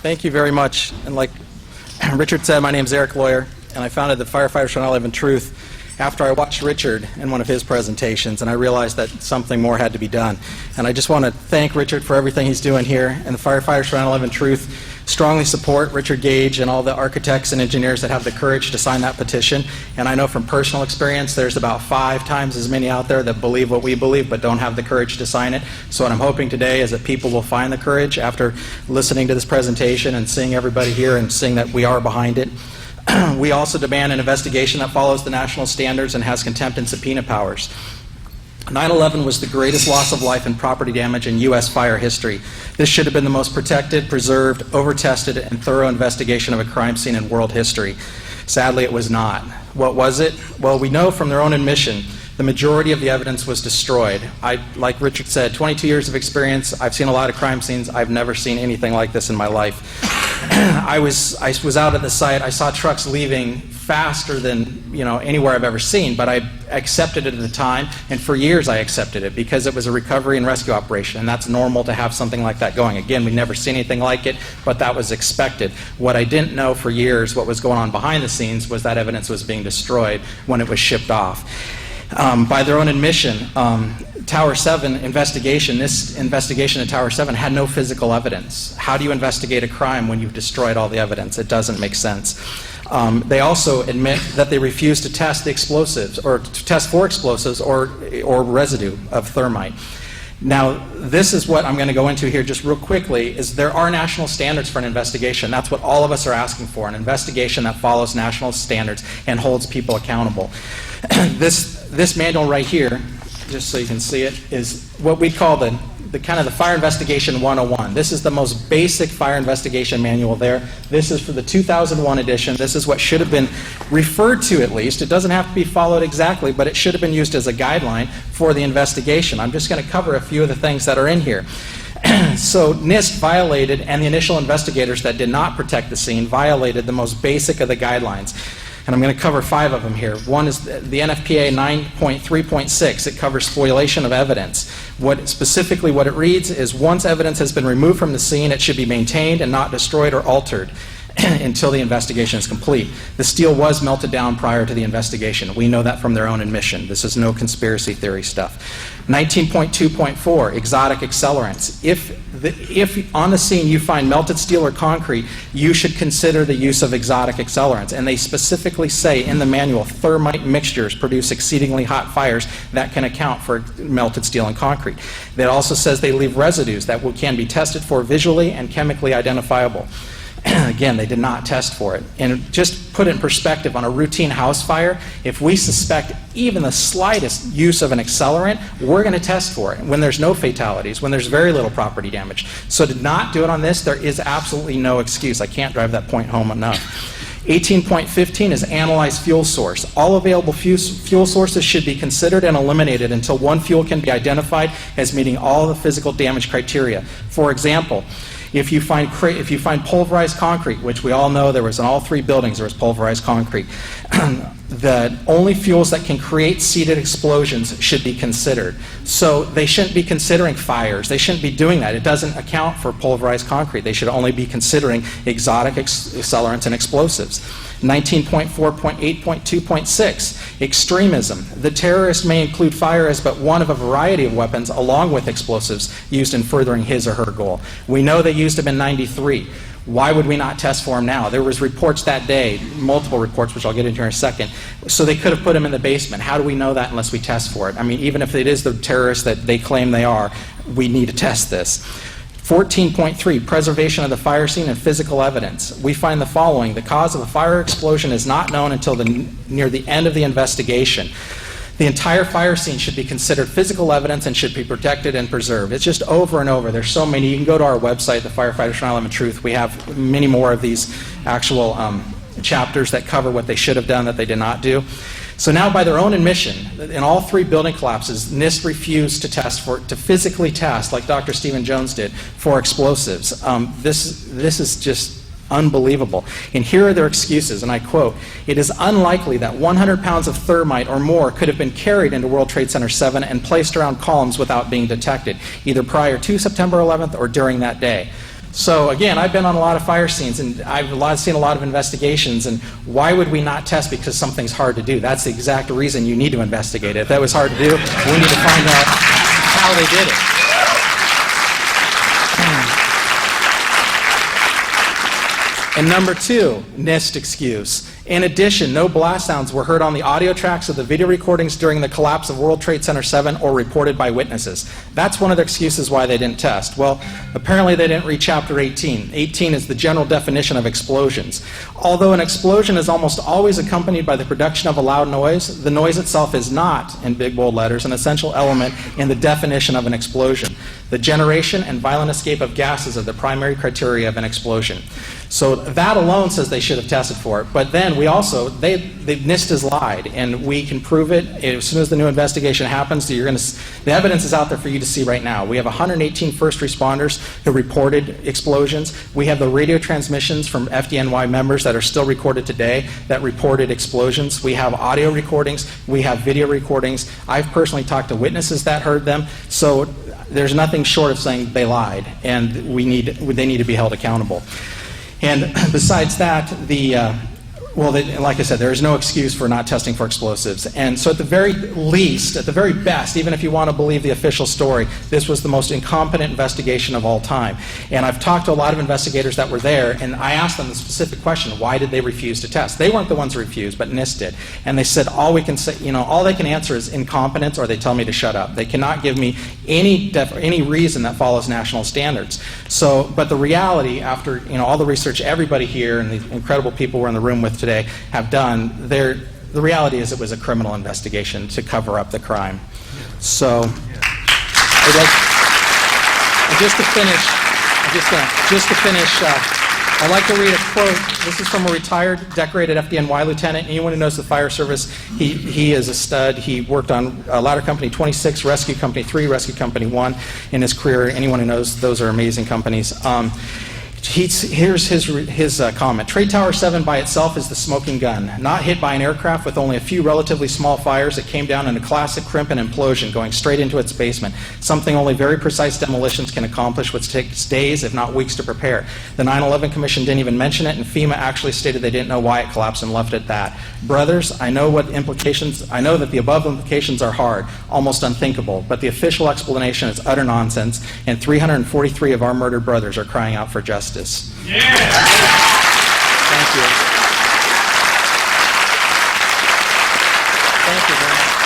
Thank you very much. And like Richard said, my name is Erik, lawyer, and I founded the Firefighters for 9/11 Truth after I watched Richard in one of his presentations, and I realized that something more had to be done. And I just want to thank Richard for everything he's doing here, and the Firefighters for 9/11 Truth strongly support Richard Gage and all the architects and engineers that have the courage to sign that petition. And I know from personal experience there's about 5 times as many out there that believe what we believe but don't have the courage to sign it. So what I'm hoping today is that people will find the courage after listening to this presentation and seeing everybody here and seeing that we are behind it. We also demand an investigation that follows the national standards and has contempt and subpoena powers. 9/11 was the greatest loss of life and property damage in U.S. fire history. This should have been the most protected, preserved, over-tested, and thorough investigation of a crime scene in world history. Sadly, it was not. What was it? Well, we know from their own admission the majority of the evidence was destroyed. Like Richard said, 22 years of experience. I've seen a lot of crime scenes. I've never seen anything like this in my life. I was out at the site. I saw trucks leaving faster than anywhere I've ever seen, but I accepted it at the time, and for years I accepted it because it was a recovery and rescue operation, and that's normal to have something like that going. Again, we've never seen anything like it, but that was expected. What I didn't know for years, what was going on behind the scenes, was that evidence was being destroyed when it was shipped off. By their own admission, Tower 7 investigation, this investigation at Tower 7 had no physical evidence. How do you investigate a crime when you've destroyed all the evidence? It doesn't make sense. They also admit that they refused to test the explosives, or to test for explosives or residue of thermite. Now, this is what I'm going to go into here just real quickly, is there are national standards for an investigation. That's what all of us are asking for, an investigation that follows national standards and holds people accountable. This manual right here, just so you can see it, is what we call the kind of the Fire Investigation 101. This is the most basic fire investigation manual there. This is for the 2001 edition. This is what should have been referred to, at least. It doesn't have to be followed exactly, but it should have been used as a guideline for the investigation. I'm just going to cover a few of the things that are in here. So NIST violated, and the initial investigators that did not protect the scene violated the most basic of the guidelines. And I'm going to cover 5 of them here. One is the NFPA 9.3.6. It covers spoliation of evidence. Specifically what it reads is, once evidence has been removed from the scene, it should be maintained and not destroyed or altered until the investigation is complete. The steel was melted down prior to the investigation. We know that from their own admission. This is no conspiracy theory stuff. 19.2.4, exotic accelerants. If on the scene you find melted steel or concrete, you should consider the use of exotic accelerants. And they specifically say in the manual, thermite mixtures produce exceedingly hot fires that can account for melted steel and concrete. It also says they leave residues that can be tested for visually and chemically identifiable. Again, they did not test for it. And just put it in perspective, on a routine house fire, if we suspect even the slightest use of an accelerant, we're going to test for it when there's no fatalities, when there's very little property damage. So to not do it on this, there is absolutely no excuse. I can't drive that point home enough. 18.15 is analyze fuel source. All available fuel sources should be considered and eliminated until one fuel can be identified as meeting all the physical damage criteria. For example, if you find pulverized concrete, which we all know there was in all 3 buildings, there was pulverized concrete, the only fuels that can create seeded explosions should be considered. So they shouldn't be considering fires. They shouldn't be doing that. It doesn't account for pulverized concrete. They should only be considering exotic accelerants and explosives. 19.4.8.2.6, extremism. The terrorist may include fire as but one of a variety of weapons along with explosives used in furthering his or her goal. We know they used them in '93. Why would we not test for them now? There was reports that day, multiple reports, which I'll get into in a second. So they could have put them in the basement. How do we know that unless we test for it? I mean, even if it is the terrorists that they claim they are, we need to test this. 14.3, preservation of the fire scene and physical evidence. We find the following. The cause of a fire explosion is not known until near the end of the investigation. The entire fire scene should be considered physical evidence and should be protected and preserved. It's just over and over. There's so many. You can go to our website, the Firefighters for 9/11 Truth. We have many more of these actual chapters that cover what they should have done that they did not do. So now, by their own admission, in all 3 building collapses, NIST refused to physically test, like Dr. Stephen Jones did, for explosives. This is just unbelievable. And here are their excuses, and I quote, "It is unlikely that 100 pounds of thermite or more could have been carried into World Trade Center 7 and placed around columns without being detected, either prior to September 11th or during that day." So again, I've been on a lot of fire scenes, and I've seen a lot of investigations, and why would we not test because something's hard to do? That's the exact reason you need to investigate it. If that was hard to do, we need to find out how they did it. And number 2, NIST excuse. In addition, no blast sounds were heard on the audio tracks of the video recordings during the collapse of World Trade Center 7 or reported by witnesses. That's one of the excuses why they didn't test. Well, apparently they didn't read Chapter 18. 18 is the general definition of explosions. Although an explosion is almost always accompanied by the production of a loud noise, the noise itself is not, in big bold letters, an essential element in the definition of an explosion. The generation and violent escape of gases are the primary criteria of an explosion. So that alone says they should have tested for it. But then we also, NIST has lied, and we can prove it as soon as the new investigation happens. The evidence is out there for you to see right now. We have 118 first responders who reported explosions. We have the radio transmissions from FDNY members that are still recorded today that reported explosions. We have audio recordings. We have video recordings. I've personally talked to witnesses that heard them. So there's nothing short of saying they lied, and they need to be held accountable. And besides that, like I said, there is no excuse for not testing for explosives. And so at the very least, at the very best, even if you want to believe the official story, this was the most incompetent investigation of all time. And I've talked to a lot of investigators that were there, and I asked them the specific question, why did they refuse to test? They weren't the ones who refused, but NIST did. And they said, all they can answer is incompetence, or they tell me to shut up. They cannot give me any reason that follows national standards. So, but the reality, after all the research everybody here and the incredible people we're in the room with today have done, the reality is it was a criminal investigation to cover up the crime. So, just to finish, I'd like to read a quote. This is from a retired, decorated FDNY lieutenant. Anyone who knows the fire service, he is a stud. He worked on Ladder Company 26, Rescue Company 3, Rescue Company 1 in his career. Anyone who knows, those are amazing companies. Here's his comment. Trade Tower 7 by itself is the smoking gun, not hit by an aircraft with only a few relatively small fires. It came down in a classic crimp and implosion, going straight into its basement, something only very precise demolitions can accomplish, which takes days, if not weeks, to prepare. The 9/11 Commission didn't even mention it, and FEMA actually stated they didn't know why it collapsed and left it at that. Brothers, I know that the above implications are hard, almost unthinkable, but the official explanation is utter nonsense, and 343 of our murdered brothers are crying out for justice. Yeah. Thank you. Thank you very much.